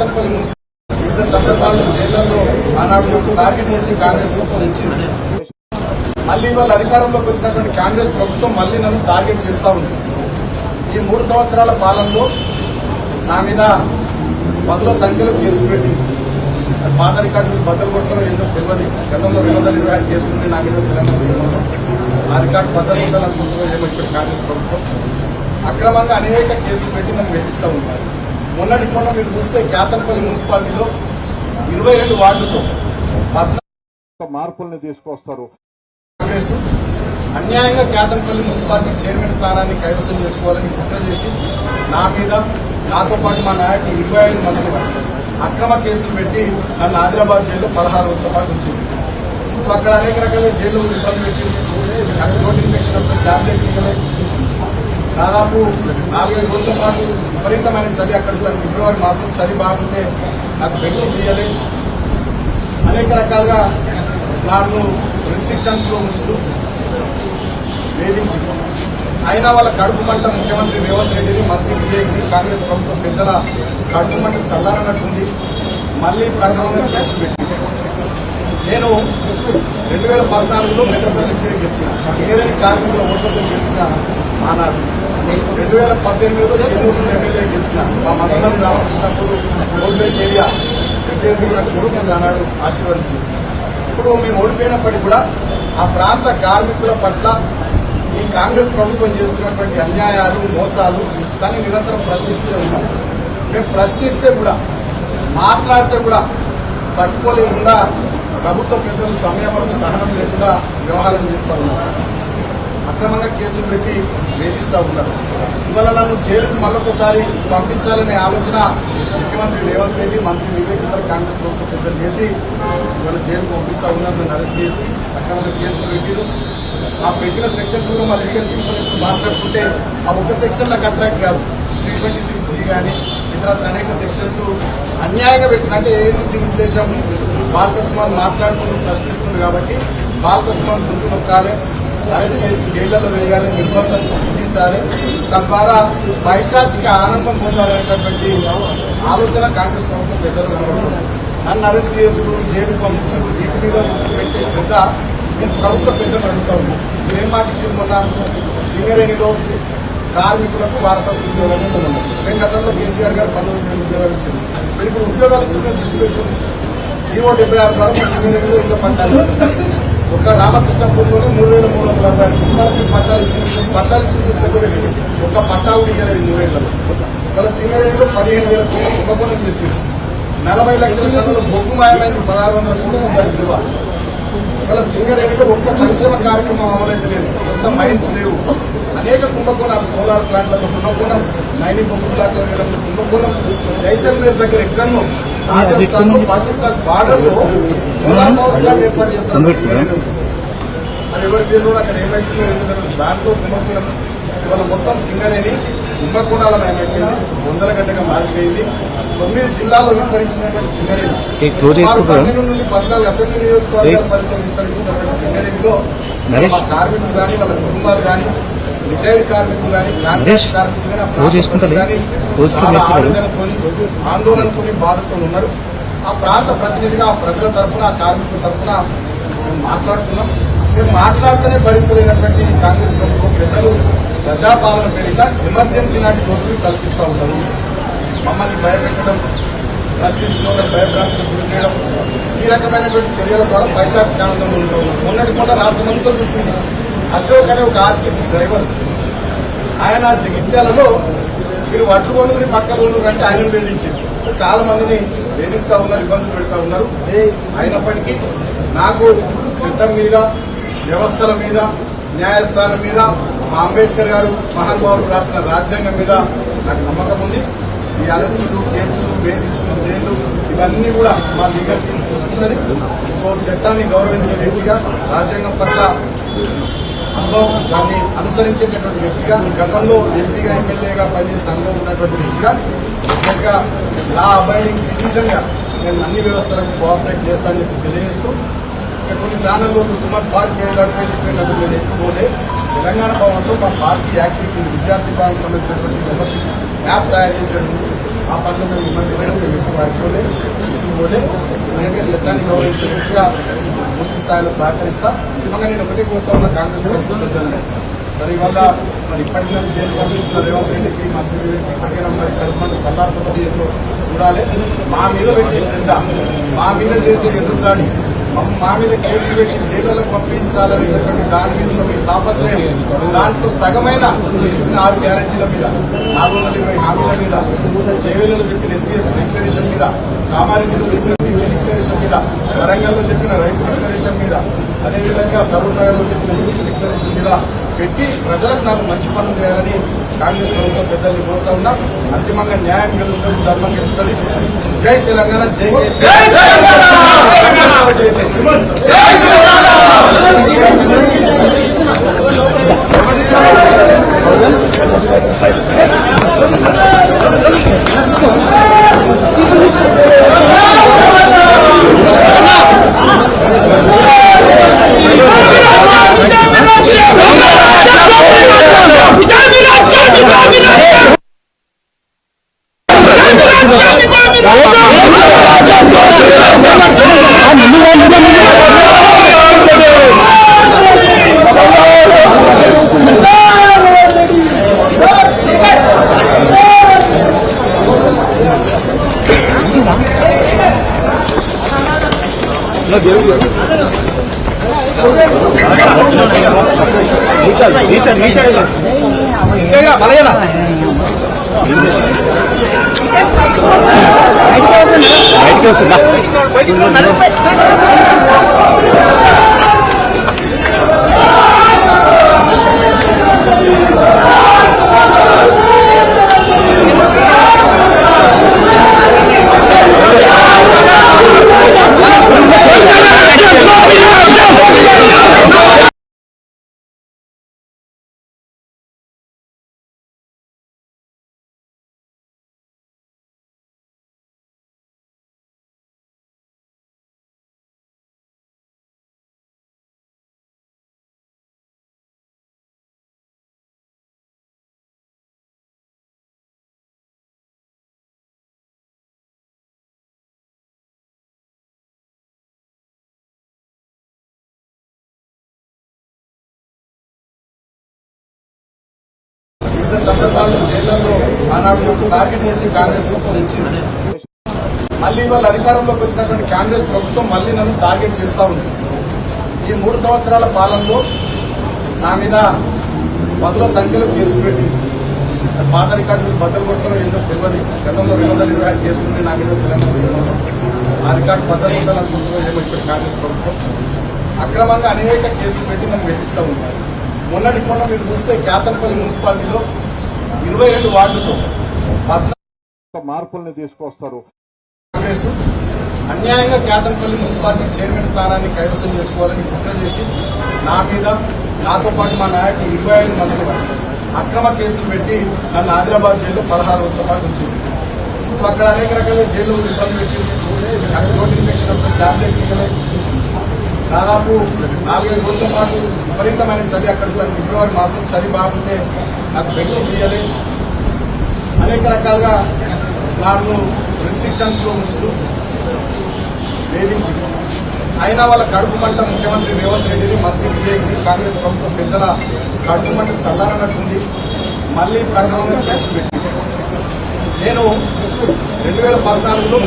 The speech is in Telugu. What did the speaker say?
వివిధ సందర్భాల్లో జైళ్లలో ఆనాడు టార్గెట్ చేసి కాంగ్రెస్ ప్రభుత్వం ఇచ్చింది. మళ్లీ వాళ్ళ అధికారంలోకి వచ్చినటువంటి కాంగ్రెస్ ప్రభుత్వం మళ్లీ నన్ను టార్గెట్ చేస్తా ఉంది. ఈ 3 సంవత్సరాల పాలనలో నా మీద పదుల సంఖ్యలో కేసులు పెట్టి పాత రికార్డులు బద్దలు కొట్టడం ఏంటో తెలియదు. గతంలో 226 కేసులు ఉంది నా మీద తెలంగాణ. ఆ రికార్డు బద్దలు కొట్టాలనుకుంటున్నా ఏమో కాంగ్రెస్ ప్రభుత్వం అక్రమంగా అనేక కేసులు పెట్టి నన్ను వెచ్చిస్తూ ఉంటారు. మొన్న మీరు చూస్తే కేతన్పల్లి మున్సిపాలిటీలో 22 వార్డుల్లో మార్పుల్ని తీసుకొస్తారు. కాంగ్రెస్ అన్యాయంగా కేతన్పల్లి మున్సిపాలిటీ చైర్మన్ స్థానాన్ని కైవసం చేసుకోవాలని కుట్ర చేసి నా మీద నాతో పాటు మా నాయకులు 25 మందిని అక్రమ కేసులు పెట్టి నన్ను ఆదిలాబాద్ జైల్లో 16 రోజుల పాటు ఉంచింది. సో అక్కడ అనేక రకాల జైలు ఇబ్బంది పెట్టి నాకు రోడ్ ఇన్ఫెక్షన్ వస్తే ట్యాబ్లెట్ ఇవ్వలేదు. దాదాపు 4-5 రోజుల పాటు విపరీతమైన చలి అక్కడ ఫిబ్రవరి మాసం చలి బాగుంటే నాకు బెడ్షీట్ ఇవ్వలేదు. అనేక రకాలుగా నన్ను రిస్ట్రిక్షన్స్ లో ఉంచుతూ వేధించి అయినా వాళ్ళ కడుపు మంట ముఖ్యమంత్రి రేవంత్ రెడ్డిని మంత్రి విజయ్ని కాంగ్రెస్ ప్రభుత్వం పెద్దల కడుపు మంట చల్లారన్నట్టుంది. మళ్లీ ప్రకటన కేసులు పెట్టి నేను 2014లో మెట్రోపాలిటన్ ఎమ్మెల్యే గెలిచిన సింగరేణి కార్మికుల ఓట్లతో గెలిచిన ఆనాడు 2018లో చెన్నూరు ఎమ్మెల్యే గెలిచిన మా మదనపల్లి రామకృష్ణపూర్ గోల్బెల్ట్ ఏరియా నాకు గురుప్రసాద్ ఆనాడు ఆశీర్వదించింది. ఇప్పుడు మేము ఓడిపోయినప్పటికీ కూడా ఆ ప్రాంత కార్మికుల పట్ల ఈ కాంగ్రెస్ ప్రభుత్వం చేస్తున్నటువంటి అన్యాయాలు మోసాలు దాన్ని నిరంతరం ప్రశ్నిస్తూనే ఉన్నాం. మేము ప్రశ్నిస్తే కూడా మాట్లాడితే కూడా తట్టుకోలేకుండా ప్రభుత్వ పెద్దలు సంయమనం సహనం లేకుండా వ్యవహారం చేస్తూ ఉన్నారు. అక్రమంగా కేసులు పెట్టి వేధిస్తూ ఉన్నారు. ఇవాళ నన్ను జైలుకు మరొకసారి పంపించాలనే ఆలోచన ముఖ్యమంత్రి రేవంత్ రెడ్డి మంత్రి వివేక్ ఇతర కాంగ్రెస్ ప్రభుత్వం పెద్దలు చేసి ఇవాళ జైలుకు పంపిస్తూ ఉన్నారు. నన్ను అరెస్ట్ చేసి అక్రమంగా కేసులు పెట్టారు. ఆ పెట్టిన సెక్షన్స్ కూడా మా లీగల్ టీం మాట్లాడుకుంటే ఆ ఒక్క సెక్షన్ నాకు అట్రాక్ట్ కాదు. 326G కానీ ఇతర అనేక సెక్షన్స్ అన్యాయంగా పెట్టినాక ఏది దీని ఉద్దేశం బాలకృష్ణ మాట్లాడుకుంటూ ప్రశ్నిస్తుంది కాబట్టి బాలకృష్ణ ముందు నొక్కాలి, అరెస్ట్ చేసి జైళ్లలో వేయాలి, నిర్బంధం విధించాలి, తద్వారా పైశాచిక ఆనందం పొందాలనేటటువంటి ఆలోచన కాంగ్రెస్ ప్రభుత్వం పెద్దలు కనబడుతుంది. నన్ను అరెస్ట్ చేసుడు జైలుకు పంపించడం వీటి మీద పెట్టే శ్రద్ధ నేను ప్రభుత్వ పెద్దలు అడుగుతా ఉన్నాను. మీరేం మాట ఇచ్చింది మొన్న సింగరేణిలో కార్మికులకు వారసత్వ ఉద్యోగాలు ఇస్తున్నాము. మేము గతంలో కేసీఆర్ గారు 19,000 ఉద్యోగాలు ఇచ్చింది. మీరు ఇప్పుడు ఉద్యోగాలు ఇచ్చిందని దృష్టి పెట్టుకుంది. జీవో 76 ద్వారా సింగరేణిలో ఇళ్ళ పట్టాలు ఒక రామకృష్ణపూర్లోనే 3,360 కుటుంబాలకి పట్టాలు ఇచ్చిన పట్టాలు ఇచ్చింది. ఒక పట్టా కూడా ఇవ్వలేదు 3 ఏళ్లలో. ఇవాళ సింగరేణిలో 15,000 కోట్ల కుంభకోణం చేసింది. 40 లక్షల టన్నుల బొగ్గు మాయమైంది. 1,600 కోట్ల రూపాయలు విలువ. ఇవాళ సింగరేణిలో ఒక్క సంక్షేమ కార్యక్రమం అమలైతే లేదు. కొత్త మైన్స్ లేవు. అనేక కుంభకోణాలు సోలార్ ప్లాంట్లలో కుంభకోణం, మైనింగ్ బొగ్గు ప్లాంట్ల వేలంలో కుంభకోణం, జైసల్మేర్ దగ్గర ఎక్కడో రాజస్థాన్ లో పాకిస్తాన్ బార్డర్ లో సోలార్ పవర్ ప్లాంట్ ఏర్పాటు చేస్తారు సింగరేణి. అది ఎవరికి తెలియదు. అక్కడ ఏమైతుందో ఎందుకంటే దాంట్లో కుంభకోణం. ఇవాళ మొత్తం సింగరేణి కుంభకోణాలమైపోయింది. 100 గంటగా మారిపోయింది. 9 జిల్లాల్లో విస్తరించినటువంటి సింగరేణి 12 నుండి 14 అసెంబ్లీ నియోజకవర్గాల పరిధిలో విస్తరించినటువంటి సింగరేణిలో కార్మికులు కానీ వాళ్ళ కుటుంబాలు కానీ రిటైర్డ్ కార్మికులు కానీ కాంట్రాక్ట్ కార్మికులు కానీ చాలా ఆవేదనతో ఆందోళనతో బాధతో ఉన్నారు. ఆ ప్రాంత ప్రతినిధిగా ఆ ప్రజల తరఫున ఆ కార్మికుల తరఫున మేము మాట్లాడుతున్నాం. మేము మాట్లాడితేనే భరించలేనటువంటి కాంగ్రెస్ ప్రభుత్వం పెద్దలు ప్రజాపాలన పేరిట ఎమర్జెన్సీ నాటి రోజులు కల్పిస్తూ ఉన్నారు. మమ్మల్ని భయపెట్టడం, ప్రశ్నించడం, భయభ్రాంతులకు గురి చేయడం, ఈ రకమైనటువంటి చర్యల ద్వారా పైశాచిక ఆనందంలో ఉంటూ ఉన్నారు. మొన్నటి రాష్ట్రమంతా చూస్తుంది. అశోక్ అనే ఒక ఆర్టీసీ డ్రైవర్ ఆయన జగిత్యాలలో మీరు వడ్లు కొనుగోలు మక్కలు కొనుగోలు అంటే ఆయన వేధించారు. చాలా మందిని వేధిస్తూ ఉన్నారు, ఇబ్బందులు పెడతా ఉన్నారు. అయినప్పటికీ నాకు చట్టం మీద, వ్యవస్థల మీద, న్యాయస్థానం మీద, మా అంబేద్కర్ గారు మహానుభావులు రాసిన రాజ్యాంగం మీద నాకు నమ్మకం ఉంది. ఈ అరెస్టులు, కేసులు, వేధింపులు, జైలు ఇవన్నీ కూడా మా లీగల్ టీం చూసుకున్నది. సో చట్టాన్ని గౌరవించే వ్యక్తిగా, రాజ్యాంగం పట్ల అనుభవం దాన్ని అనుసరించేటటువంటి వ్యక్తిగా, గతంలో ఎంపీగా ఎమ్మెల్యేగా పనిచేసిన అనుభవం ఉన్నటువంటి వ్యక్తిగా, ముఖ్యంగా లా అబైడింగ్ సిటిజన్ గా నేను అన్ని వ్యవస్థలకు కోఆపరేట్ చేస్తానని చెప్పి తెలియజేస్తూ కొన్ని ఛానల్లో సుమన్ పార్టీ ఏర్పాటు నేను ఎక్కువలే తెలంగాణ భవన్లో మా పార్టీ యాక్టివిటీ విద్యార్థి భవన్ సంబంధించినటువంటి మెంబర్షిప్ యాప్ తయారు చేశాడు. ఆ పనులు మేము ఇబ్బంది పడడం మేము ఎప్పుడు వాడుకోలే పోలే ఎందుకంటే చట్టాన్ని గౌరవించే వ్యక్తిగా పూర్తి స్థాయిలో సహకరిస్తా. నిజంగా నేను ఒకటే కోరుతా ఉన్న కాంగ్రెస్ ప్రభుత్వం పెద్దలని సరే ఇవాళ మరి ఇప్పటికైనా జైలు పంపిస్తున్న రేవంత్ రెడ్డికి మంత్రి ఇప్పటికైనా మరి కడుపుమంట సల్లారుతుందో ఏదో చూడాలి. మా మీద పెట్టే శ్రద్ధ, మా మీద చేసే ఎదురుదాడి, మా మీద కేసులు పెట్టి జైలులకు పంపించాలనేటటువంటి దాని మీద మీ తాపత్రయం, దాంట్లో సగమైన ఇచ్చిన 6 గ్యారంటీల మీద, 420 హామీల మీద, చేవేళ్లలో చెప్పిన SC ST డిక్లరేషన్ మీద, కామారెడ్డిలో చెప్పిన BC డిక్లరేషన్ మీద, వరంగల్లో చెప్పిన రైతు డిక్లరేషన్ మీద, అదేవిధంగా సరూర్ నగర్ లో చెప్పిన యూత్ డిక్లరేషన్ మీద పెట్టి ప్రజలకు నాకు మంచి పనులు చేయాలని కాంగ్రెస్ ప్రభుత్వం పెద్దల్ని కోరుతా ఉన్నా. అంతిమంగా న్యాయం గెలుస్తుంది, ధర్మం గెలుస్తుంది. జై తెలంగాణ, జై కేసీఆర్. వివిధ సందర్భాల్లో జైళ్లలో ఆనాడు టార్గెట్ చేసి కాంగ్రెస్ ప్రభుత్వం ఇచ్చింది. మళ్లీ వాళ్ళ అధికారంలోకి వచ్చినటువంటి కాంగ్రెస్ ప్రభుత్వం మళ్లీ నన్ను టార్గెట్ చేస్తా ఉంది. ఈ 3 సంవత్సరాల పాలనలో నా మీద పదుల సంఖ్యలో కేసులు పెట్టి పాత రికార్డులు బద్దలు కొట్టడం ఏంటో తెలియదు. గతంలో 226 కేసులు ఉంది నా మీద తెలంగాణ. ఆ రికార్డు బద్దలు కొట్టాలనుకుంటున్నా ఇప్పుడు కాంగ్రెస్ ప్రభుత్వం అక్రమంగా అనేక కేసులు పెట్టి నన్ను వెచ్చిస్తూ ఉంటారు. మొన్నటి మొన్న మీరు చూస్తే కేతన్పల్లి మున్సిపాలిటీలో 22 వార్డుల్లో 14 మార్పుల్ని తీసుకొస్తారు. కాంగ్రెస్ అన్యాయంగా కేతన్పల్లి మున్సిపాలిటీ చైర్మన్ స్థానాన్ని కైవసం చేసుకోవాలని కుట్ర చేసి నా మీద, నాతో పాటు మా నాయకులు 25 మందిని అక్రమ కేసులు పెట్టి నన్ను ఆదిలాబాద్ జైల్లో 16 రోజుల పాటు ఉంచింది. సో అక్కడ అనేక రకాల జైలు ఇబ్బంది పెట్టి నాకు రోడ్ ఇన్ఫెక్షన్ వస్తే ట్యాబ్లెట్ ఇవ్వలేదు. దాదాపు 4-5 రోజుల పాటు విపరీతమైన చలి, అక్కడ ఫిబ్రవరి మాసం చలి బాగుంటే నాకు బెడ్షీట్ ఇవ్వలేదు. అనేక రకాలుగా నాకు రిస్ట్రిక్షన్స్ లో ఉంచుతూ వేధించి అయినా వాళ్ళ కడుపు మంట ముఖ్యమంత్రి రేవంత్ రెడ్డిని, మంత్రి విజయ్ని, కాంగ్రెస్ ప్రభుత్వం పెద్దల కడుపు మంట చల్లారన్నట్టుంది. మళ్లీ పరిణామంగా కేసులు పెట్టి నేను 2014లో